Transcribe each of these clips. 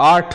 8,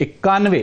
91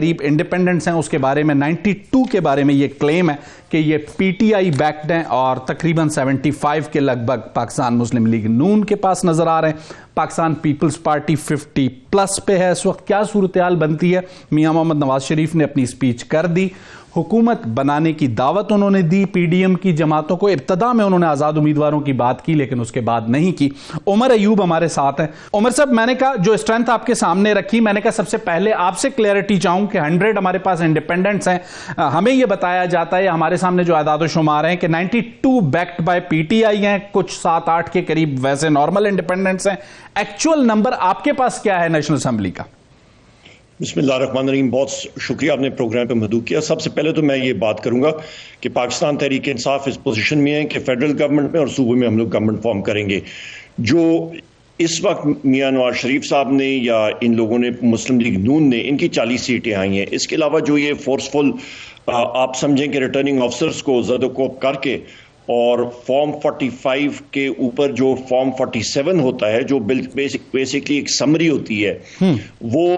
قریب انڈیپینڈنٹس ہیں اس کے بارے میں 92 کے بارے میں یہ کلیم ہے کہ یہ پی ٹی آئی بیکڈ ہیں اور تقریباً 75 کے لگ بھگ پاکستان مسلم لیگ نون کے پاس نظر آ رہے ہیں. پاکستان پیپلز پارٹی 50+ پہ ہے اس وقت. کیا صورتحال بنتی ہے؟ میاں محمد نواز شریف نے اپنی سپیچ کر دی, حکومت بنانے کی دعوت انہوں نے دی پی ڈی ایم کی جماعتوں کو. ابتدا میں انہوں نے آزاد امیدواروں کی بات کی لیکن اس کے بعد نہیں کی. عمر ایوب ہمارے ساتھ ہیں. عمر صاحب, میں نے کہا جو اسٹرینتھ آپ کے سامنے رکھی, میں نے کہا سب سے پہلے آپ سے کلیئرٹی چاہوں کہ 100 ہمارے پاس انڈیپینڈنٹس ہیں. ہمیں یہ بتایا جاتا ہے, ہمارے سامنے جو اعداد و شمار ہیں کہ 92 backed by P T I ہیں, کچھ 7-8 کے قریب ویسے نارمل انڈیپینڈنٹس ہیں. ایکچوئل نمبر آپ کے پاس کیا ہے نیشنل اسمبلی کا؟ بسم اللہ الرحمن الرحیم. بہت شکریہ آپ نے پروگرام پہ مدعو کیا. سب سے پہلے تو میں یہ بات کروں گا کہ پاکستان تحریک انصاف اس پوزیشن میں ہے کہ فیڈرل گورنمنٹ میں اور صوبے میں ہم لوگ گورنمنٹ فارم کریں گے. جو اس وقت میاں نواز شریف صاحب نے یا ان لوگوں نے مسلم لیگ نون نے ان کی 40 سیٹیں آئی ہیں. اس کے علاوہ جو یہ فورسفل آپ سمجھیں کہ ریٹرننگ آفیسرز کو زد و کوب کر کے اور فارم 45 کے اوپر جو فارم 47 ہوتا ہے جو بیسکلی ایک سمری ہوتی ہے, وہ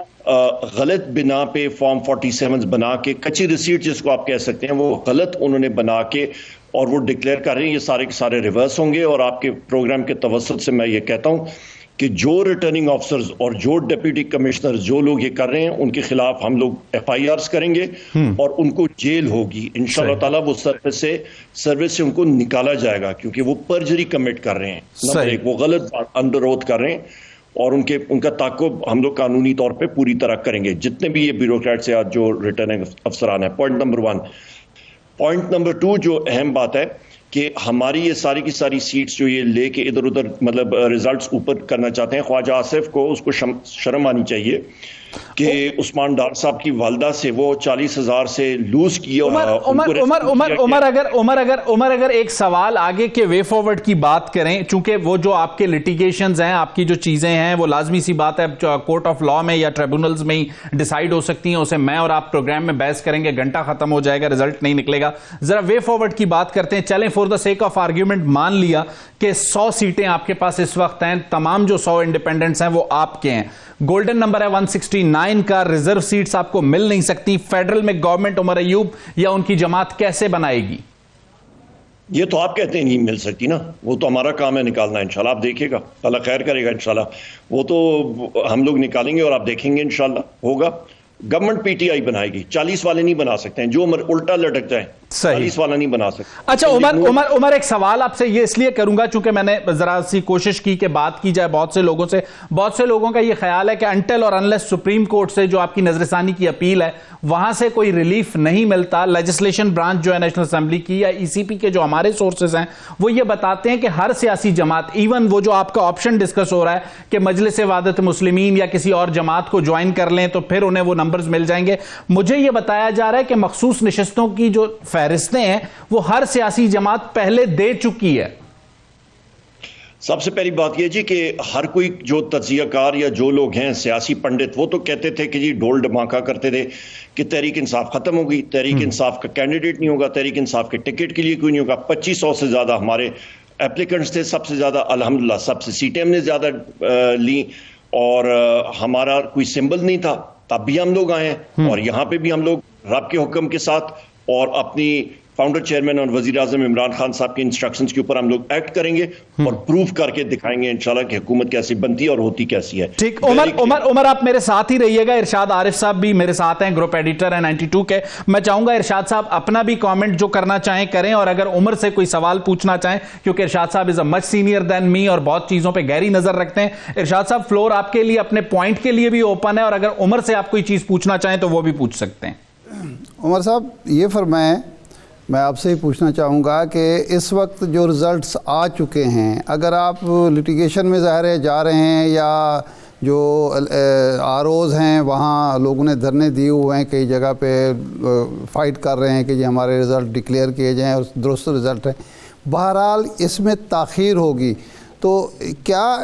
غلط بنا پہ فارم 47 بنا کے کچی ریسیٹ جس کو آپ کہہ سکتے ہیں وہ غلط انہوں نے بنا کے اور وہ ڈکلیئر کر رہے ہیں. یہ سارے کے سارے ریورس ہوں گے. اور آپ کے پروگرام کے توسط سے میں یہ کہتا ہوں کہ جو ریٹرننگ آفیسرز اور جو ڈپٹی کمشنر جو لوگ یہ کر رہے ہیں ان کے خلاف ہم لوگ FIRs کریں گے اور ان کو جیل ہوگی انشاءاللہ تعالیٰ. وہ سروس سے ان کو نکالا جائے گا کیونکہ وہ پرجری کمٹ کر رہے ہیں. نمبر 1, وہ غلط انڈر اوتھ کر رہے ہیں اور ان کا تعاقب ہم لوگ قانونی طور پہ پوری طرح کریں گے جتنے بھی یہ بیوروکریٹس ہیں جو ریٹرننگ افسران ہیں. Point number 1. پوائنٹ نمبر 2 جو اہم بات ہے کہ ہماری یہ ساری کی ساری سیٹس جو یہ لے کے ادھر ادھر مطلب ریزلٹس اوپر کرنا چاہتے ہیں, خواجہ آصف کو اس کو شرم آنی چاہیے کہ عثمان ڈار صاحب کی والدہ سے وہ 40,000 سے لوز کی. عمر اگر ایک سوال آگے کے وے فارورڈ کی بات کریں, چونکہ وہ جو آپ کے لٹیگیشنز ہیں, آپ کی جو چیزیں ہیں وہ لازمی سی بات ہے کورٹ آف لا میں یا ٹریبونلز میں ہی ڈیسائیڈ ہو سکتی ہیں. اسے میں اور آپ پروگرام میں بحث کریں گے, گھنٹہ ختم ہو جائے گا, رزلٹ نہیں نکلے گا. ذرا وے فارورڈ کی بات کرتے ہیں. چلیں for the sake of argument مان لیا کہ 100 سیٹیں آپ کے پاس اس وقت ہیں, تمام جو 100 انڈیپینڈنٹس ہیں وہ آپ کے ہیں. گولڈن نمبر ہے 169 کا, ریزرو سیٹس آپ کو مل نہیں سکتی. فیڈرل میں گورنمنٹ عمر ایوب یا ان کی جماعت کیسے بنائے گی؟ یہ تو آپ کہتے ہیں نہیں مل سکتی نا, وہ تو ہمارا کام ہے نکالنا. انشاءاللہ آپ دیکھیے گا, اللہ خیر کرے گا انشاءاللہ. وہ تو ہم لوگ نکالیں گے اور آپ دیکھیں گے انشاءاللہ ہوگا. گورنمنٹ پی ٹی آئی بنائے گی, 40 والے نہیں بنا سکتے ہیں جو الٹا لٹک جائیں, 40 والا نہیں بنا سکتے. اچھا عمر ایک سوال آپ سے یہ اس لیے کروں گا چونکہ میں نے ذرا سی کوشش کی کہ بات کی جائے بہت سے لوگوں کا یہ خیال ہے کہ انٹل اور انلیس سپریم کورٹ سے جو آپ کی نظر ثانی کی اپیل ہے وہاں سے کوئی ریلیف نہیں ملتا. لیجسلیشن برانچ جو ہے نیشنل اسمبلی کی یا ECP کے جو ہمارے سورسز ہیں وہ یہ بتاتے ہیں کہ ہر سیاسی جماعت, ایون وہ جو آپ کا آپشن ڈسکس ہو رہا ہے کہ مجلس وحدت مسلمین یا کسی اور جماعت کو جوائن کر لیں تو پھر انہیں وہ نمبرز مل جائیں گے. مجھے یہ بتایا جا رہا ہے کہ مخصوص نشستوں کی جو فہرستیں ہیں وہ ہر سیاسی جماعت پہلے دے چکی ہے. سب سے پہلی بات یہ جی کہ ہر کوئی جو تجزیہ کار یا جو لوگ ہیں سیاسی پنڈت وہ تو کہتے تھے کہ جی ڈول ڈھماکہ کرتے تھے کہ تحریک انصاف ختم ہوگی, تحریک انصاف کا کینڈیڈیٹ نہیں ہوگا, تحریک انصاف کے ٹکٹ کے لیے کوئی نہیں ہوگا. 2500 سے زیادہ ہمارے اپلیکنٹس تھے, سب سے زیادہ الحمدللہ سب سے سیٹیں ہم نے زیادہ لیں اور ہمارا کوئی سمبل نہیں تھا تب بھی ہم لوگ آئے ہیں. اور یہاں پہ بھی ہم لوگ رب کے حکم کے ساتھ اور اپنی فاؤنڈر چیئرمین اور وزیر اعظم عمران خان صاحب کے انسٹرکشنز کے اوپر ہم لوگ ایکٹ کریں گے اور پروف کر کے دکھائیں گے انشاءاللہ کہ حکومت کیسی بنتی ہے اور ہوتی کیسی ہے. ٹھیک, عمر آپ میرے ساتھ ہی رہیے گا. ارشاد عارف صاحب بھی میرے ساتھ ہیں, گروپ ایڈیٹر ہیں 92 کے. میں چاہوں گا ارشاد صاحب اپنا بھی کامنٹ جو کرنا چاہیں کریں, اور اگر عمر سے کوئی سوال پوچھنا چاہیں کیونکہ ارشاد صاحب از اے مچ سینئر دین می اور بہت چیزوں پہ گہری نظر رکھتے ہیں. ارشاد صاحب فلور آپ کے لیے اپنے پوائنٹ کے لیے بھی اوپن ہے, اور اگر عمر سے آپ کوئی چیز پوچھنا چاہیں تو وہ بھی پوچھ سکتے ہیں. عمر صاحب یہ فرمائیں, میں آپ سے ہی پوچھنا چاہوں گا کہ اس وقت جو رزلٹس آ چکے ہیں, اگر آپ لٹیگیشن میں ظاہر ہے جا رہے ہیں یا جو ROs ہیں وہاں لوگوں نے دھرنے دیے ہوئے ہیں, کئی جگہ پہ فائٹ کر رہے ہیں کہ جی ہمارے رزلٹ ڈکلیئر کیے جائیں اور درست رزلٹ ہیں, بہرحال اس میں تاخیر ہوگی, تو کیا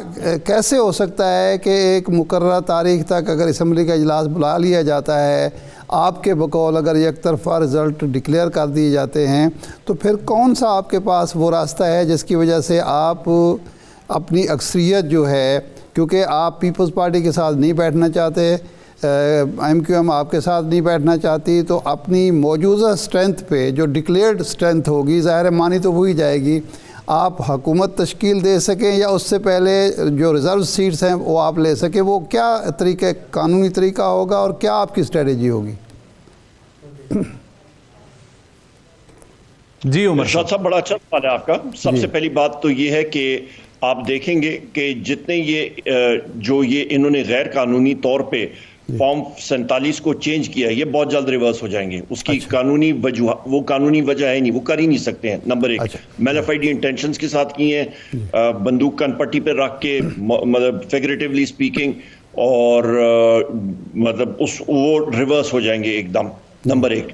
کیسے ہو سکتا ہے کہ ایک مقررہ تاریخ تک اگر اسمبلی کا اجلاس بلا لیا جاتا ہے, آپ کے بقول اگر یک طرفہ رزلٹ ڈکلیئر کر دیے جاتے ہیں, تو پھر کون سا آپ کے پاس وہ راستہ ہے جس کی وجہ سے آپ اپنی اکثریت جو ہے, کیونکہ آپ پیپلز پارٹی کے ساتھ نہیں بیٹھنا چاہتے, MQM آپ کے ساتھ نہیں بیٹھنا چاہتی تو اپنی موجودہ اسٹرینتھ پہ جو ڈکلیئرڈ اسٹرینتھ ہوگی ظاہر مانی تو وہی جائے گی، آپ حکومت تشکیل دے سکیں یا اس سے پہلے جو ریزرو سیٹس ہیں وہ آپ لے سکیں، وہ کیا طریقہ قانونی طریقہ ہوگا اور کیا آپ کی اسٹریٹجی ہوگی؟ جی عمر ارشاد صاحب، بڑا اچھا سوال ہے آپ کا. سب سے پہلی بات تو یہ ہے کہ آپ دیکھیں گے کہ جتنے یہ انہوں نے غیر قانونی طور پہ فارم 47 کو چینج کیا ہے، یہ بہت جلد ریورس ہو جائیں گے. اس کی قانونی وجہ ہے نہیں، وہ کر ہی نہیں سکتے ہیں. نمبر 1، میلیفائڈ انٹینشنز کے ساتھ کی ہیں، بندوق کن پٹی پہ رکھ کے، مطلب فیگریٹیولی اسپیکنگ، اور مطلب وہ ریورس ہو جائیں گے ایک دم. نمبر 1.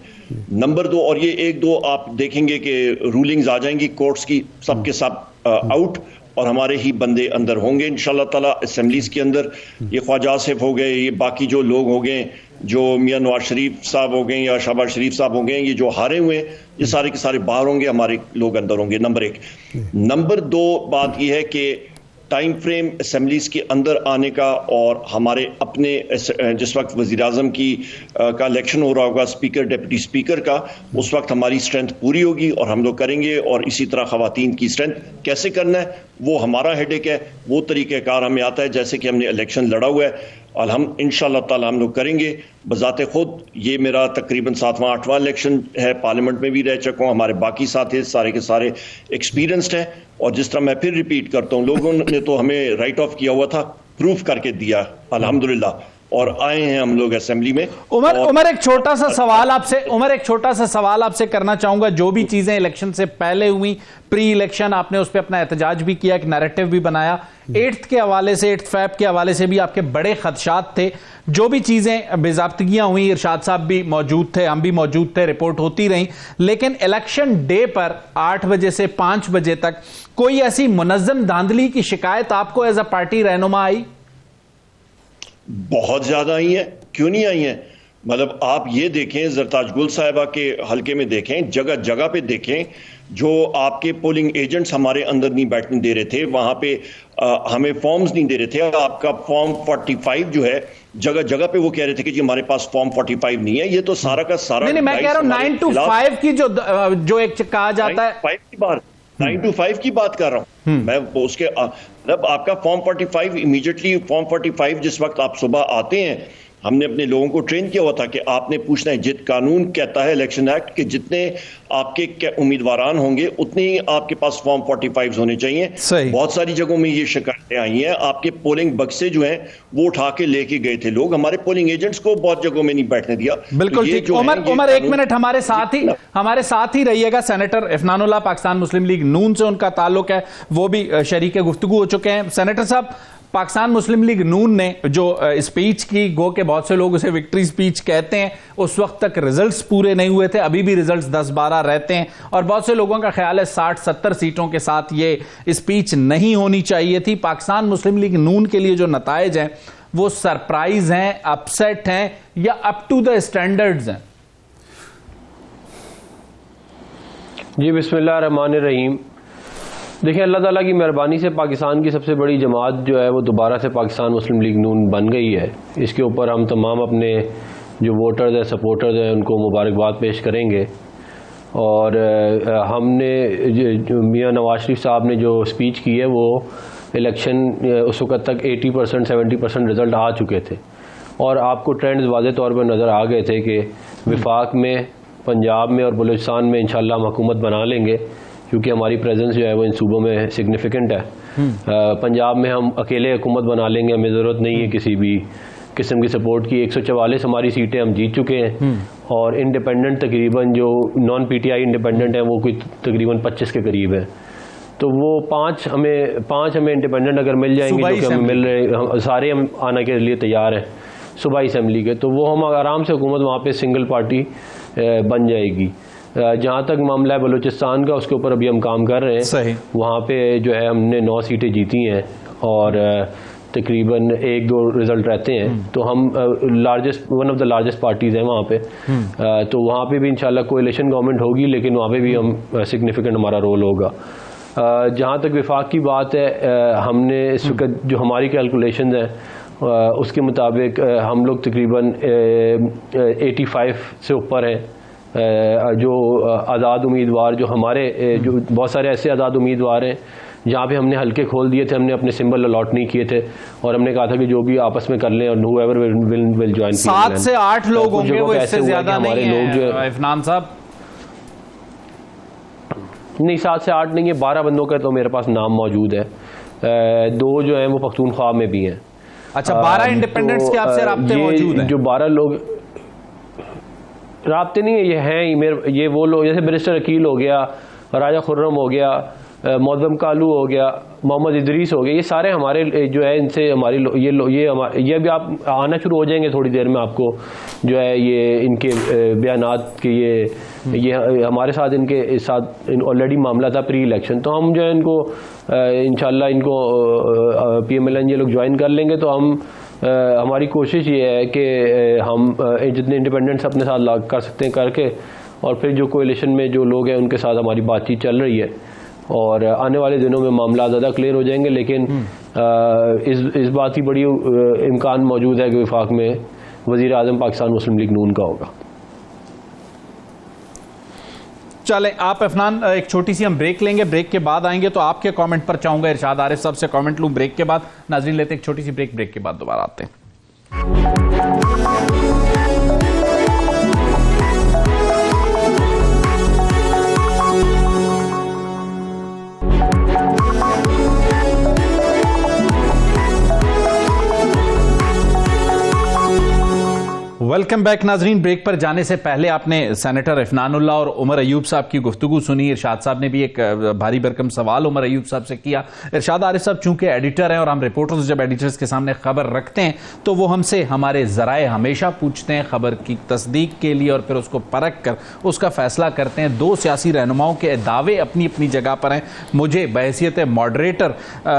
نمبر 2، اور یہ 1-2 آپ دیکھیں گے کہ رولنگز آ جائیں گی کورٹس کی، سب کے سب آؤٹ، اور ہمارے ہی بندے اندر ہوں گے انشاءاللہ تعالیٰ اسمبلیز کے اندر. یہ خواجہ آصف ہو گئے، یہ باقی جو لوگ ہو گئے، جو میاں نواز شریف صاحب ہو گئے یا شہباز شریف صاحب ہو گئے، یہ جو ہارے ہوئے ہیں، یہ سارے کے سارے باہر ہوں گے، ہمارے لوگ اندر ہوں گے. نمبر 1. نمبر 2 بات یہ ہے کہ ٹائم فریم اسمبلیز کے اندر آنے کا، اور ہمارے اپنے جس وقت وزیر اعظم کا الیکشن ہو رہا ہوگا، اسپیکر ڈپٹی اسپیکر کا، اس وقت ہماری اسٹرینتھ پوری ہوگی اور ہم لوگ کریں گے. اور اسی طرح خواتین کی اسٹرینتھ کیسے کرنا ہے وہ ہمارا ہیڈیک ہے، وہ طریقہ کار ہمیں آتا ہے، جیسے کہ ہم نے الیکشن لڑا ہوا ہے. انشاءاللہ تعالی ہم لوگ کریں گے بذات خود. یہ میرا تقریباً 7واں 8واں الیکشن ہے، پارلیمنٹ میں بھی رہ چکا ہوں. ہمارے باقی ساتھی سارے کے سارے ایکسپیرینسڈ ہیں، اور جس طرح میں پھر ریپیٹ کرتا ہوں، لوگوں نے تو ہمیں رائٹ آف کیا ہوا تھا، پروف کر کے دیا الحمدللہ، اور آئے ہیں ہم لوگ اسمبلی میں. عمر ایک چھوٹا سا سوال آپ سے کرنا چاہوں گا. جو بھی چیزیں الیکشن سے پہلے ہوئی، پری الیکشن، آپ نے اس پہ اپنا احتجاج بھی کیا، ایک نیریٹو بھی بنایا. 8 کے حوالے سے، 8 فیب کے حوالے سے بھی آپ کے بڑے خدشات تھے. جو بھی چیزیں بے ضابطگیاں ہوئیں، ارشاد صاحب بھی موجود تھے، ہم بھی موجود تھے، رپورٹ ہوتی رہیں. لیکن الیکشن ڈے پر 8 بجے سے 5 بجے تک کوئی ایسی منظم دھاندلی کی شکایت آپ کو ایز اے پارٹی رہنما آئی؟ بہت زیادہ آئی ہیں، کیوں نہیں آئی ہیں؟ مطلب آپ یہ دیکھیں، زرتاج گل صاحبہ کے حلقے میں دیکھیں، جگہ جگہ پہ دیکھیں، جو آپ کے پولنگ ایجنٹس ہمارے اندر نہیں بیٹھنے دے رہے تھے، وہاں پہ ہمیں فارمز نہیں دے رہے تھے. آپ کا فارم 45 جو ہے، جگہ جگہ پہ وہ کہہ رہے تھے کہ جی ہمارے پاس فارم 45 نہیں ہے. یہ تو سارا کا سارا نہیں، میں کہہ رہا ہوں 9 to 5 کی جو ایک کہا جاتا ہے، 9 to 5 کی بات کر رہا ہوں میں. اس کے مطلب آپ کا فارم 45 امیڈیٹلی، فارم 45 جس وقت آپ صبح آتے ہیں، ہم نے اپنے لوگوں کو ٹرین کیا ہوا تھا کہ آپ نے پوچھنا ہے، قانون کہتا ہے الیکشن ایکٹ کہ جتنے آپ کے امیدواران ہوں گے اتنے ہی آپ کے پاس فارم 45 ہونے چاہیے. بہت ساری جگہوں میں یہ شکایتیں آئی ہیں. آپ کے پولنگ بکسے جو ہیں وہ اٹھا کے لے کے گئے تھے لوگ، ہمارے پولنگ ایجنٹس کو بہت جگہوں میں نہیں بیٹھنے دیا. بالکل ٹھیک. عمر 1 منٹ ہمارے ساتھ ہی رہیے گا. سینیٹر عفنان اللہ، پاکستان مسلم لیگ نون سے ان کا تعلق ہے، وہ بھی شریک گفتگو ہو چکے ہیں. سینیٹر صاحب، پاکستان مسلم لیگ نون نے جو اسپیچ کی، گو کہ بہت سے لوگ اسے وکٹری اسپیچ کہتے ہیں، اس وقت تک ریزلٹس پورے نہیں ہوئے تھے، ابھی بھی ریزلٹس 10-12 رہتے ہیں، اور بہت سے لوگوں کا خیال ہے 60-70 سیٹوں کے ساتھ یہ اسپیچ نہیں ہونی چاہیے تھی. پاکستان مسلم لیگ نون کے لیے جو نتائج ہیں وہ سرپرائز ہیں، اپسیٹ ہیں، یا اپ ٹو دا اسٹینڈرڈز ہیں؟ جی بسم اللہ الرحمن الرحیم. دیکھیں، اللہ تعالیٰ کی مہربانی سے پاکستان کی سب سے بڑی جماعت جو ہے وہ دوبارہ سے پاکستان مسلم لیگ نون بن گئی ہے. اس کے اوپر ہم تمام اپنے جو ووٹرز ہیں، سپورٹرز ہیں، ان کو مبارکباد پیش کریں گے. اور ہم نے میاں نواز شریف صاحب نے جو اسپیچ کی ہے وہ الیکشن اس وقت تک 80% 70% رزلٹ آ چکے تھے، اور آپ کو ٹرینڈز واضح طور پر نظر آ گئے تھے کہ وفاق میں، پنجاب میں اور بلوچستان میں انشاءاللہ ہم حکومت بنا لیں گے، کیونکہ ہماری پریزنس جو ہے وہ ان صوبوں میں سگنیفیکنٹ ہے. پنجاب میں ہم اکیلے حکومت بنا لیں گے، ہمیں ضرورت نہیں ہے کسی بھی قسم کی سپورٹ کی. 144 ہماری سیٹیں ہم جیت چکے ہیں، اور انڈیپینڈنٹ تقریباً جو naan P T I independent ہیں وہ کوئی تقریباً 25 کے قریب ہے. تو وہ 5 ہمیں انڈیپینڈنٹ اگر مل جائیں گے، جو کہ ہمیں مل رہے، سارے ہم آنے کے لیے تیار ہیں صوبائی اسمبلی کے، تو وہ ہم آرام سے حکومت وہاں پہ سنگل پارٹی بن جائے گی. جہاں تک معاملہ ہے بلوچستان کا، اس کے اوپر ابھی ہم کام کر رہے ہیں. وہاں پہ جو ہے ہم نے 9 سیٹیں جیتی ہیں، اور تقریباً 1-2 رزلٹ رہتے ہیں. تو ہم one of the largest parties ہیں وہاں پہ. تو وہاں پہ بھی انشاءاللہ کولیشن گورنمنٹ ہوگی، لیکن وہاں پہ بھی ہم سگنیفیکنٹ ہمارا رول ہوگا. جہاں تک وفاق کی بات ہے، ہم نے اس وقت جو ہماری کیلکولیشنز ہیں اس کے مطابق ہم لوگ تقریباً 85 سے اوپر ہیں جو آزاد امیدوار، جو ہمارے جو بہت سارے ایسے آزاد امیدوار ہیں جہاں پہ ہم نے حلقے کھول دیے تھے، ہم نے اپنے سمبل الاٹ نہیں کیے تھے، اور ہم نے کہا تھا کہ جو بھی آپس میں کر لیں، اور whoever will join 7 سے 8 لوگ ہوں گے، وہ اس سے زیادہ نہیں ہیں عفنان صاحب؟ نہیں، 7 سے 8 نہیں ہے، 12 بندوں کا تو میرے پاس نام موجود ہے، 2 جو ہیں وہ پختونخوا میں بھی ہیں۔ اچھا، 12 انڈیپینڈنٹس کے آپ سے رابطے موجود ہیں؟ جو 12 لوگ رابطے نہیں ہیں، یہ ہیں یہ وہ لوگ، جیسے بیرسٹر عقیل ہو گیا، راجہ خرم ہو گیا، معظم کالو ہو گیا، محمد ادریس ہو گیا، یہ سارے ہمارے جو ہے ان سے ہماری یہ بھی آپ آنا شروع ہو جائیں گے تھوڑی دیر میں، آپ کو جو ہے یہ ان کے بیانات کے یہ ہمارے ساتھ ان کے ساتھ آلریڈی معاملہ تھا پری الیکشن، تو ہم جو ہے ان کو انشاءاللہ ان کو PMLN یہ لوگ جوائن کر لیں گے، تو ہماری کوشش یہ ہے کہ ہم جتنے انڈیپینڈنٹس اپنے ساتھ کر سکتے ہیں کر کے، اور پھر جو کولیشن میں جو لوگ ہیں ان کے ساتھ ہماری بات چیت چل رہی ہے، اور آنے والے دنوں میں معاملات زیادہ کلیئر ہو جائیں گے، لیکن اس بات کی بڑی امکان موجود ہے کہ وفاق میں وزیر اعظم پاکستان مسلم لیگ نون کا ہوگا۔ چلیں آپ عفنان، ایک چھوٹی سی ہم بریک لیں گے، بریک کے بعد آئیں گے تو آپ کے کامنٹ پر چاہوں گا ارشاد عارف صاحب سے کامنٹ لوں بریک کے بعد۔ ناظرین لیتے ایک چھوٹی سی بریک کے بعد دوبارہ آتے ہیں۔ ویلکم بیک ناظرین، بریک پر جانے سے پہلے آپ نے سینیٹر عفنان اللہ اور عمر ایوب صاحب کی گفتگو سنی۔ ارشاد صاحب نے بھی ایک بھاری بھرکم سوال عمر ایوب صاحب سے کیا۔ ارشاد عارف صاحب چونکہ ایڈیٹر ہیں اور ہم رپورٹرز جب ایڈیٹرز کے سامنے خبر رکھتے ہیں تو وہ ہم سے ہمارے ذرائع ہمیشہ پوچھتے ہیں خبر کی تصدیق کے لیے، اور پھر اس کو پرکھ کر اس کا فیصلہ کرتے ہیں۔ 2 سیاسی رہنماؤں کے دعوے اپنی اپنی جگہ پر ہیں، مجھے بحیثیت ماڈریٹر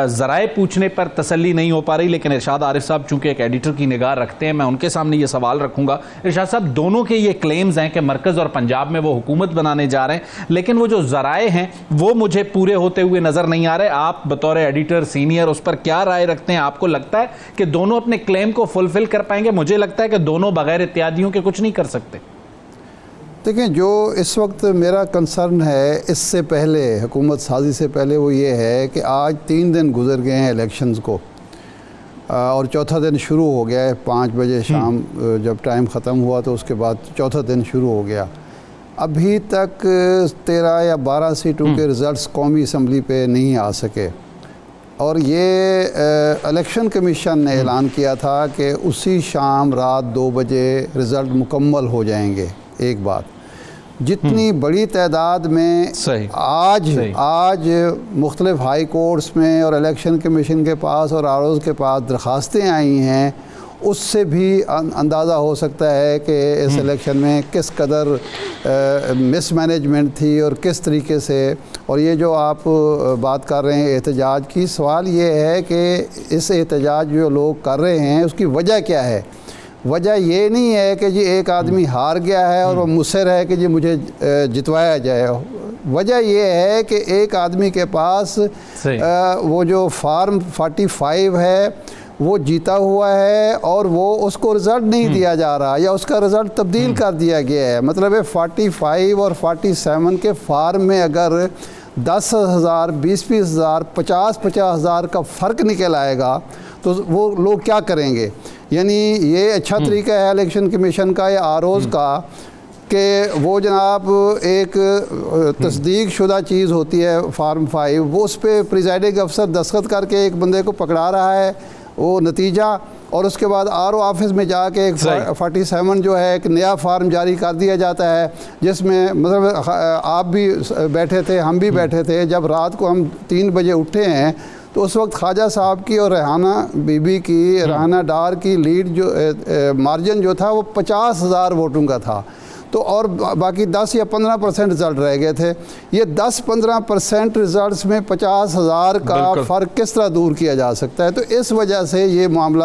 ذرائع پوچھنے پر تسلی نہیں ہو پا رہی، لیکن ارشاد عارف صاحب چونکہ ایک ایڈیٹر کی نگاہ رکھتے ہیں، میں ان کے سامنے یہ سوال رکھوں گا۔ ارشاد صاحب، دونوں کے یہ کلیمز ہیں کہ مرکز اور پنجاب میں وہ حکومت بنانے جا رہے ہیں، لیکن وہ جو ذرائع ہیں وہ مجھے پورے ہوتے ہوئے نظر نہیں آ رہے۔ آپ بطور ایڈیٹر سینئر اس پر کیا رائے رکھتے ہیں؟ آپ کو لگتا ہے کہ دونوں اپنے کلیم کو فلفل کر پائیں گے؟ مجھے لگتا ہے کہ دونوں بغیر اتحادیوں کے کچھ نہیں کر سکتے۔ دیکھیں، جو اس وقت میرا کنسرن ہے اس سے پہلے، حکومت سازی سے پہلے، وہ یہ ہے کہ آج 3 دن گزر گئے ہیں الیکشنز کو، اور چوتھا دن شروع ہو گیا ہے 5 بجے شام جب ٹائم ختم ہوا تو اس کے بعد چوتھا دن شروع ہو گیا۔ ابھی تک 13 یا 12 سیٹوں کے رزلٹس قومی اسمبلی پہ نہیں آ سکے، اور یہ الیکشن کمیشن نے اعلان کیا تھا کہ اسی شام رات 2 بجے رزلٹ مکمل ہو جائیں گے۔ ایک بات، جتنی بڑی تعداد میں آج مختلف ہائی کورٹس میں اور الیکشن کمیشن کے پاس اور ROs کے پاس درخواستیں آئی ہیں، اس سے بھی اندازہ ہو سکتا ہے کہ اس الیکشن میں کس قدر مس مینجمنٹ تھی اور کس طریقے سے۔ اور یہ جو آپ بات کر رہے ہیں احتجاج کی، سوال یہ ہے کہ اس احتجاج جو لوگ کر رہے ہیں اس کی وجہ کیا ہے؟ وجہ یہ نہیں ہے کہ جی ایک آدمی ہار گیا ہے اور وہ مصر ہے کہ جی مجھے جتوایا جائے۔ وجہ یہ ہے کہ ایک آدمی کے پاس وہ جو فارم 45 ہے وہ جیتا ہوا ہے، اور وہ اس کو رزلٹ نہیں دیا جا رہا، یا اس کا رزلٹ تبدیل کر دیا گیا ہے۔ مطلب ہے 45 اور 47 کے فارم میں اگر 10,000 20,000 50,000 کا فرق نکل آئے گا تو وہ لوگ کیا کریں گے؟ یعنی یہ اچھا طریقہ ہے الیکشن کمیشن کا یا ROs کا کہ وہ جناب ایک تصدیق شدہ چیز ہوتی ہے فارم 5، وہ اس پہ پریزائڈنگ افسر دستخط کر کے ایک بندے کو پکڑا رہا ہے وہ نتیجہ، اور اس کے بعد RO آفس میں جا کے ایک 47 جو ہے ایک نیا فارم جاری کر دیا جاتا ہے، جس میں مطلب آپ بھی بیٹھے تھے، ہم بھی بیٹھے تھے، جب رات کو ہم 3 بجے اٹھے ہیں تو اس وقت خواجہ صاحب کی اور ریحانہ بی بی کی، ریحانہ ڈار کی لیڈ جو مارجن جو تھا وہ 50,000 ووٹوں کا تھا، تو اور باقی 10 یا 15% رزلٹ رہ گئے تھے۔ یہ 10-15% رزلٹس میں 50,000 کا فرق کس طرح دور کیا جا سکتا ہے؟ تو اس وجہ سے یہ معاملہ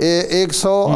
100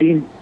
3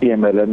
PMLN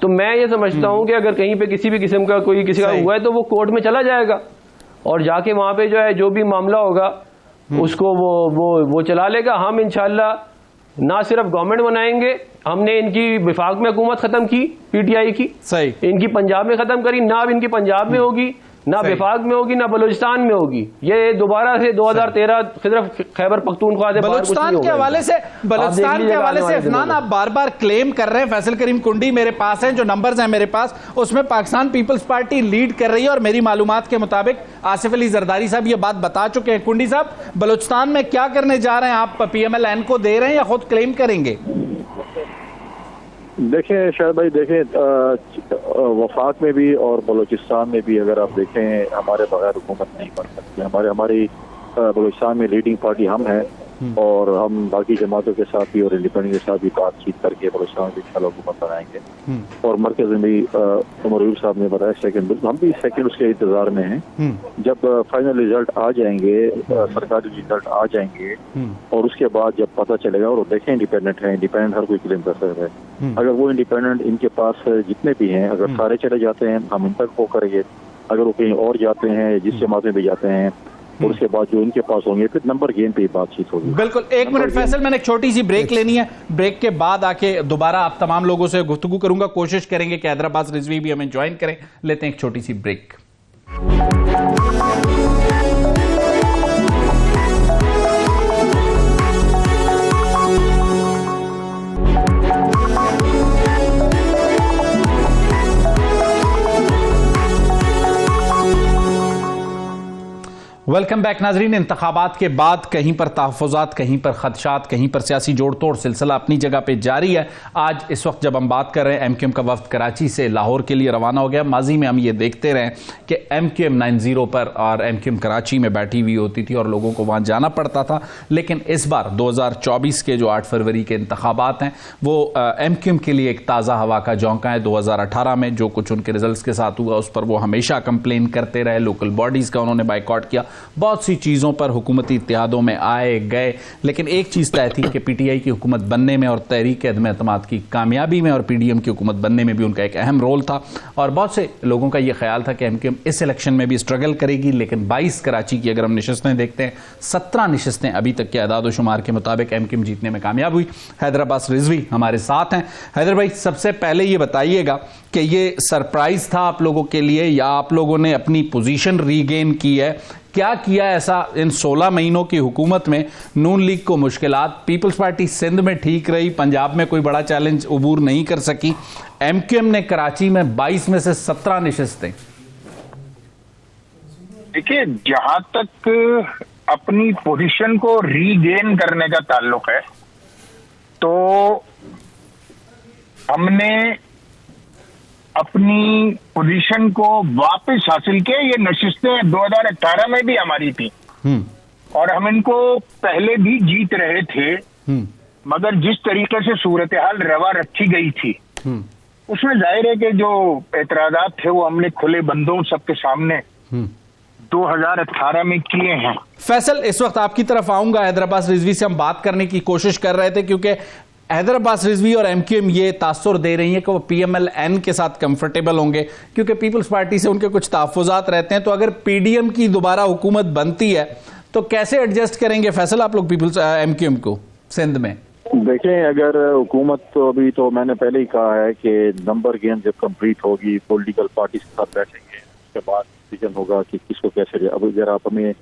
تو میں یہ سمجھتا ہوں کہ اگر کہیں پہ کسی بھی قسم کا کوئی کسی کا ہوا ہے تو وہ کورٹ میں چلا جائے گا اور جا کے وہاں پہ جو ہے جو بھی معاملہ ہوگا اس کو وہ چلا لے گا. ہم انشاءاللہ نہ صرف گورنمنٹ بنائیں گے, ہم نے ان کی وفاق میں حکومت ختم کی پی ٹی آئی کی, ان کی پنجاب میں ختم کری, نہ اب ان کی پنجاب میں ہوگی, نہ وفاق میں ہوگی, نہ بلوچستان میں ہوگی. یہ دوبارہ سے 2013 صرف خیبر پختونخوا سے بلوچستان کے حوالے سے عفنان آپ بار بار کلیم کر رہے ہیں. فیصل کریم کنڈی میرے پاس ہیں, جو نمبرز ہیں میرے پاس, اس میں پاکستان پیپلز پارٹی لیڈ کر رہی ہے اور میری معلومات کے مطابق آصف علی زرداری صاحب یہ بات بتا چکے ہیں. کنڈی صاحب, بلوچستان میں کیا کرنے جا رہے ہیں آپ؟ پی ایم ایل این کو دے رہے ہیں یا خود کلیم کریں گے؟ دیکھیں شاید بھائی, دیکھیں وفاق میں بھی اور بلوچستان میں بھی اگر آپ دیکھیں ہمارے بغیر حکومت نہیں بن سکتی. ہماری بلوچستان میں لیڈنگ پارٹی ہم ہیں اور ہم باقی جماعتوں کے ساتھ بھی اور انڈیپینڈنٹ کے ساتھ بھی بات چیت کر کے بلوچستان بھی انشاءاللہ حکومت بنائیں گے. اور مرکز میں بھی عمر ایوب صاحب نے بتایا سیکنڈ, ہم بھی سیکنڈ اس کے انتظار میں ہیں. جب فائنل ریزلٹ آ جائیں گے, سرکاری ریزلٹ آ جائیں گے, اور اس کے بعد جب پتہ چلے گا, اور دیکھیں انڈیپینڈنٹ ہے, انڈیپینڈنٹ ہر کوئی کلیم کر سکتا ہے. اگر وہ انڈیپینڈنٹ ان کے پاس جتنے بھی ہیں اگر سارے چلے جاتے ہیں ہم ان تک وہ کریں گے. اگر وہ کہیں اور جاتے ہیں جس جماعت میں بھی جاتے ہیں اور اس کے بعد جو ان کے پاس ہوں گے پھر نمبر گیم پہ بات چیت ہوگی. بالکل. ایک منٹ فیصل, میں نے ایک چھوٹی سی بریک لینی ہے, بریک کے بعد آ کے دوبارہ آپ تمام لوگوں سے گفتگو کروں گا. کوشش کریں گے کہ حیدرآباد رضوی بھی ہمیں جوائن کریں. لیتے ہیں ایک چھوٹی سی بریک. ویلکم بیک ناظرین. انتخابات کے بعد کہیں پر تحفظات, کہیں پر خدشات, کہیں پر سیاسی جوڑ توڑ سلسلہ اپنی جگہ پہ جاری ہے. آج اس وقت جب ہم بات کر رہے ہیں, ایم کیو ایم کا وفد کراچی سے لاہور کے لیے روانہ ہو گیا. ماضی میں ہم یہ دیکھتے رہے کہ ایم کیو ایم 90 پر اور ایم کیو ایم کراچی میں بیٹھی ہوئی ہوتی تھی اور لوگوں کو وہاں جانا پڑتا تھا. لیکن اس بار 2024 کے جو 8 فروری کے انتخابات ہیں وہ ایم کیو ایم کے لیے ایک تازہ ہوا کا جھونکا ہے. 2018 میں جو کچھ ان کے ریزلٹس کے ساتھ ہوا اس پر وہ ہمیشہ کمپلین کرتے رہے. لوکل باڈیز کا انہوں نے بائیکاٹ کیا, بہت سی چیزوں پر حکومتی اتحادوں میں آئے گئے. لیکن ایک چیز طے تھی کہ پی ٹی آئی کی حکومت بننے میں اور تحریک عدم اعتماد کی کامیابی میں اور پی ڈی ایم کی حکومت بننے میں بھی ان کا ایک اہم رول تھا. اور بہت سے لوگوں کا یہ خیال تھا کہ ایم کیو ایم اس الیکشن میں بھی اسٹرگل کرے گی. لیکن 22 کراچی کی اگر ہم نشستیں دیکھتے ہیں, 17 نشستیں ابھی تک کے اعداد و شمار کے مطابق ایم کیو ایم جیتنے میں کامیاب ہوئی. حیدرآباد رضوی ہمارے ساتھ ہیں. حیدر بھائی, سب سے پہلے یہ بتائیے گا کہ یہ سرپرائز تھا آپ لوگوں کے لیے یا آپ لوگوں نے اپنی پوزیشن ری گین کی ہے؟ کیا کیا ایسا ان 16 مہینوں کی حکومت میں؟ نون لیگ کو مشکلات, پیپلز پارٹی سندھ میں ٹھیک رہی, پنجاب میں کوئی بڑا چیلنج عبور نہیں کر سکی, ایم کیو ایم نے کراچی میں 22 میں سے 17 نشستیں. دیکھیے, جہاں تک اپنی پوزیشن کو ری گین کرنے کا تعلق ہے تو ہم نے اپنی پوزیشن کو واپس حاصل کیا. یہ نشستیں 2018 میں بھی ہماری تھی اور ہم ان کو پہلے بھی جیت رہے تھے, مگر جس طریقے سے صورتحال روا رکھی گئی تھی اس میں ظاہر ہے کہ جو اعتراضات تھے وہ ہم نے کھلے بندوں سب کے سامنے 2018 میں کیے ہیں. فیصل, اس وقت آپ کی طرف آؤں گا. حیدرآباد رضوی سے ہم بات کرنے کی کوشش کر رہے تھے کیونکہ حیدرآباد رضوی اور ایم کیو ایم یہ تاثر دے رہی ہیں کہ وہ پی ایم ایل این کے ساتھ کمفرٹیبل ہوں گے کیونکہ پیپلز پارٹی سے ان کے کچھ تحفظات رہتے ہیں. تو اگر پی ڈی ایم کی دوبارہ حکومت بنتی ہے تو کیسے ایڈجسٹ کریں گے فیصل آپ لوگ پیپلز ایم کیو ایم کو سندھ میں؟ دیکھیں, اگر حکومت تو ابھی تو میں نے پہلے ہی کہا ہے کہ نمبر گیم جب کمپلیٹ ہوگی پولیٹیکل پارٹیز کے ساتھ بیٹھیں گے, اس کے بعد ڈیسیجن ہوگا کہ کس کو کیسے. اب اگر آپ ہمیں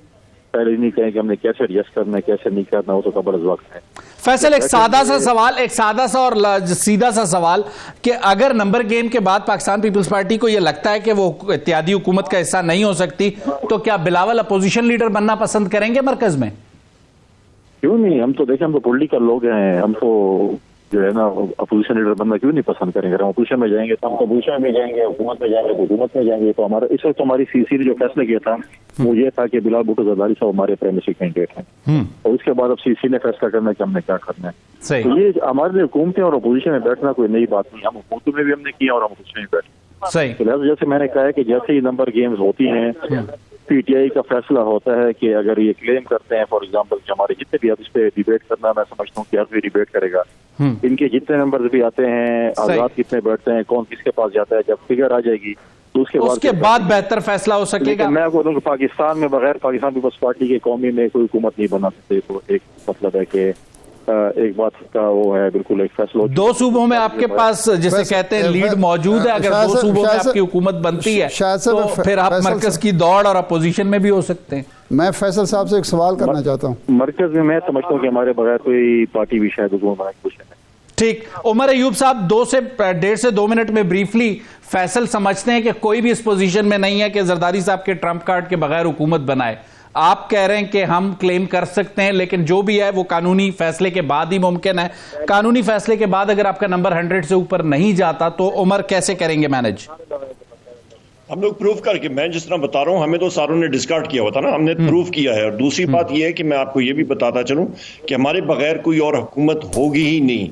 پہلے نہیں کہیں کہ ہم نے کیسے ایڈجسٹ کرنا ہے کیسے نہیں کرنا, وہ تو قبل از وقت ہے. فیصل, ایک سادہ سا اور سیدھا سا سوال کہ اگر نمبر گیم کے بعد پاکستان پیپلز پارٹی کو یہ لگتا ہے کہ وہ اتحادی حکومت کا حصہ نہیں ہو سکتی تو کیا بلاول اپوزیشن لیڈر بننا پسند کریں گے مرکز میں؟ کیوں نہیں, ہم تو دیکھیں ہم تو پولیٹیکل لوگ ہیں, ہم تو جو ہے نا اپوزیشن لیڈر بننا کیوں نہیں پسند کریں گے. ہم اپوزیشن میں جائیں گے تو ہم اپوزیشن میں جائیں گے, حکومت میں جائیں گے تو حکومت میں جائیں گے. تو ہمارا اس وقت ہماری سی سی نے جو فیصلہ کیا تھا وہ یہ تھا کہ بلال بھٹو زرداری صاحب ہمارے پرائمری کینڈیڈیٹ ہیں اور اس کے بعد اب سی سی نے فیصلہ کرنا کہ ہم نے کیا کرنا ہے. تو یہ ہمارے لیے حکومتیں اور اپوزیشن میں بیٹھنا کوئی نئی بات نہیں. ہم حکومتوں میں بھی ہم نے کیا اور ہم اپوزیشن میں بیٹھے. تو لہٰذا جیسے میں نے کہا ہے کہ جیسے ہی نمبر گیمز ہوتی ہیں پی ٹی آئی کا فیصلہ ہوتا ہے کہ اگر یہ کلیم کرتے ہیں فار ایگزامپل کہ ہمارے جتنے بھی اب اس پہ ڈیبیٹ کرنا میں سمجھتا ہوں کہ ہر کوئی ڈیبیٹ کرے گا, ان کے جتنے ممبرز بھی آتے ہیں, آزاد کتنے بیٹھتے ہیں, کون کس کے پاس جاتا ہے, جب فگر آ جائے گی تو اس کے بعد بہتر فیصلہ ہو سکے گا. میں بولوں کہ پاکستان میں بغیر پاکستان پیپلز پارٹی کے قومی میں کوئی حکومت نہیں بنا سکتے. تو ایک مطلب ہے کہ ایک بات کا وہ ہے بالکل ایک فیصلہ. دو صوبوں میں آپ کے پاس جسے کہتے ہیں لیڈ موجود ہے, اگر دو صوبوں میں آپ کی حکومت بنتی ہے تو پھر آپ مرکز کی دوڑ اور اپوزیشن میں بھی ہو سکتے ہیں. میں فیصل صاحب سے ایک سوال کرنا چاہتا ہوں. مرکز میں سمجھتا ہوں کہ ہمارے بغیر کوئی پارٹی بھی شاید حکومت بنا کی کوشش ہے. ٹھیک. عمر ایوب صاحب 1.5 سے 2 منٹ میں بریفلی, فیصل سمجھتے ہیں کہ کوئی بھی اس پوزیشن میں نہیں ہے کہ زرداری صاحب کے ٹرمپ کارڈ کے بغیر حکومت بنائے. آپ کہہ رہے ہیں کہ ہم کلیم کر سکتے ہیں, لیکن جو بھی ہے وہ قانونی فیصلے کے بعد ہی ممکن ہے. قانونی فیصلے کے بعد اگر آپ کا نمبر 100 سے اوپر نہیں جاتا تو عمر کیسے کریں گے مینج؟ ہم لوگ پروف کر کے, میں جس طرح بتا رہا ہوں ہمیں تو ساروں نے ڈسکارڈ کیا ہوا تھا نا, ہم نے پروف کیا ہے. اور دوسری بات یہ ہے کہ میں آپ کو یہ بھی بتاتا چلوں کہ ہمارے بغیر کوئی اور حکومت ہوگی ہی نہیں.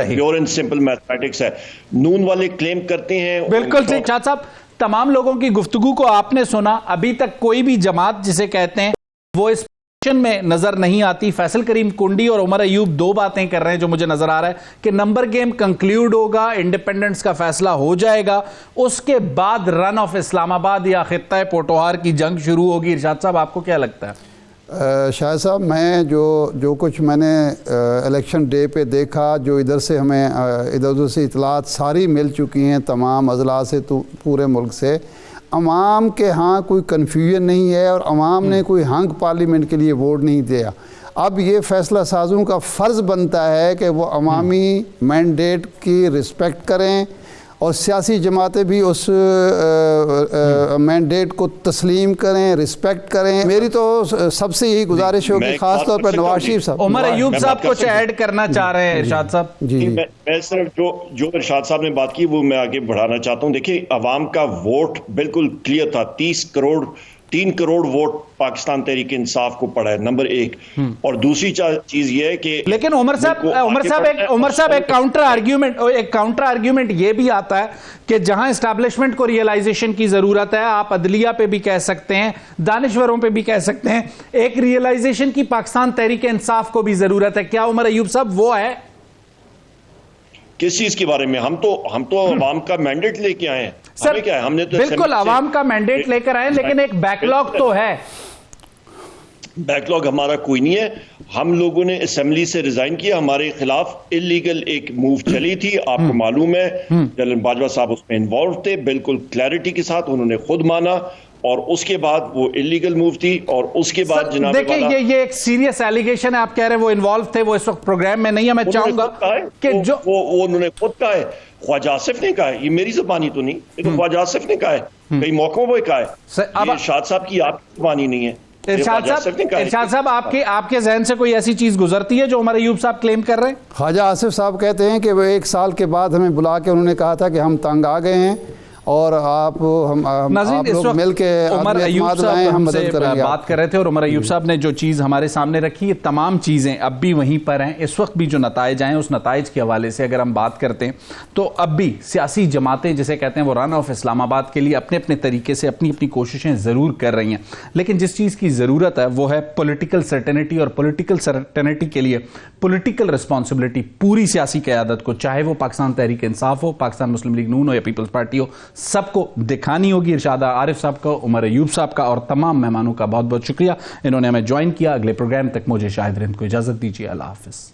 پیور اینڈ سمپل میتھمیٹکس ہے. نون والے کلیم کرتے ہیں. بالکل ٹھیک. شاہ صاحب تمام لوگوں کی گفتگو کو آپ نے سنا, ابھی تک کوئی بھی جماعت جسے کہتے ہیں وہ اس میں نظر نہیں آتی. فیصل کریم کنڈی اور عمر ایوب 2 باتیں کر رہے ہیں جو مجھے نظر آ رہا ہے کہ نمبر گیم کنکلیوڈ ہوگا, انڈیپینڈنس کا فیصلہ ہو جائے گا, اس کے بعد رن آف اسلام آباد یا خطہ پوٹوہار کی جنگ شروع ہوگی. ارشاد صاحب آپ کو کیا لگتا ہے؟ شاہ صاحب میں جو کچھ میں نے الیکشن ڈے پہ دیکھا, جو ادھر سے ہمیں ادھر ادھر سے اطلاعات ساری مل چکی ہیں تمام اضلاع سے پورے ملک سے, عوام کے ہاں کوئی کنفیوژن نہیں ہے اور عوام نے کوئی ہنگ پارلیمنٹ کے لیے ووٹ نہیں دیا. اب یہ فیصلہ سازوں کا فرض بنتا ہے کہ وہ عوامی مینڈیٹ کی رسپیکٹ کریں اور سیاسی جماعتیں بھی اس مینڈیٹ کو تسلیم کریں, رسپیکٹ کریں. میری تو سب سے یہی گزارش ہوگی, خاص طور پر نواز شریف صاحب. عمر ایوب صاحب کچھ ایڈ کرنا چاہ رہے ہیں. ارشاد صاحب جی, میں صرف جو ارشاد صاحب نے بات کی وہ میں آگے بڑھانا چاہتا ہوں. دیکھیں عوام کا ووٹ بالکل کلیئر تھا, 3 کروڑ ووٹ پاکستان تحریک انصاف کو پڑا ہے, نمبر 1. اور دوسری چیز یہ ہے کہ لیکن عمر صاحب ایک کاؤنٹر آرگیومنٹ یہ بھی آتا ہے کہ جہاں اسٹیبلشمنٹ کو ریئلائزیشن کی ضرورت ہے, آپ عدلیہ پہ بھی کہہ سکتے ہیں, دانشوروں پہ بھی کہہ سکتے ہیں, ایک ریئلائزیشن کی پاکستان تحریک انصاف کو بھی ضرورت ہے. کیا عمر ایوب صاحب وہ ہے؟ کس چیز کے بارے میں؟ ہم تو عوام کا مینڈیٹ لے کے آئے ہیں. سر ہم نے تو بالکل عوام کا مینڈیٹ لے کر آئے, لیکن ایک بیک لاگ تو ہے. بیک لاگ ہمارا کوئی نہیں ہے. ہم لوگوں نے اسمبلی سے ریزائن کیا, ہمارے خلاف اللیگل ایک موو چلی تھی, آپ کو معلوم ہے. جنرل باجوہ صاحب اس میں انوالو تھے بالکل کلیئرٹی کے ساتھ, انہوں نے خود مانا, اور اس کے بعد وہ اللیگل موو تھی. اور اس کے بعد جناب دیکھیں یہ ایک سیریس ایلیگیشن ہے, آپ کہہ رہے ہیں وہ انوالو تھے, وہ اس وقت پروگرام میں نہیں ہے. میں چاہوں گا کہ جو انہوں نے خود کہا ہے, خواجہ آصف نے کہا ہے, یہ میری زبانی تو نہیں, یہ تو خواجہ آصف نے کہا ہے, کئی موقعوں پہ کہا ہے. یہ ارشاد صاحب کی آپ کی زبانی نہیں ہے. ارشاد صاحب آپ کے ذہن سے کوئی ایسی چیز گزرتی ہے جو عمر ایوب صاحب کلیم کر رہے ہیں؟ خواجہ آصف صاحب کہتے ہیں کہ وہ 1 سال کے بعد ہمیں بلا کے انہوں نے کہا تھا کہ ہم تنگ آ گئے ہیں اور آپ لوگ مل کے عمر ایوب صاحب ہم سے بات کر رہے تھے, اور عمر ایوب صاحب نے جو چیز ہمارے سامنے رکھی, یہ تمام چیزیں اب بھی وہیں پر ہیں. اس وقت بھی جو نتائج آئے ہیں اس نتائج کے حوالے سے اگر ہم بات کرتے ہیں تو اب بھی سیاسی جماعتیں جسے کہتے ہیں وہ رن آف اسلام آباد کے لیے اپنے اپنے طریقے سے اپنی کوششیں ضرور کر رہی ہیں, لیکن جس چیز کی ضرورت ہے وہ ہے پولیٹیکل سرٹینٹی, اور پولیٹیکل سرٹینٹی کے لیے پولیٹیکل رسپانسبلٹی پوری سیاسی قیادت کو, چاہے وہ پاکستان تحریک انصاف ہو, پاکستان مسلم لیگ نون ہو یا پیپلز پارٹی ہو, سب کو دکھانی ہوگی. ارشاد عارف صاحب کا, عمر ایوب صاحب کا اور تمام مہمانوں کا بہت بہت شکریہ, انہوں نے ہمیں جوائن کیا. اگلے پروگرام تک مجھے شاہد رند کو اجازت دیجیے. اللہ حافظ.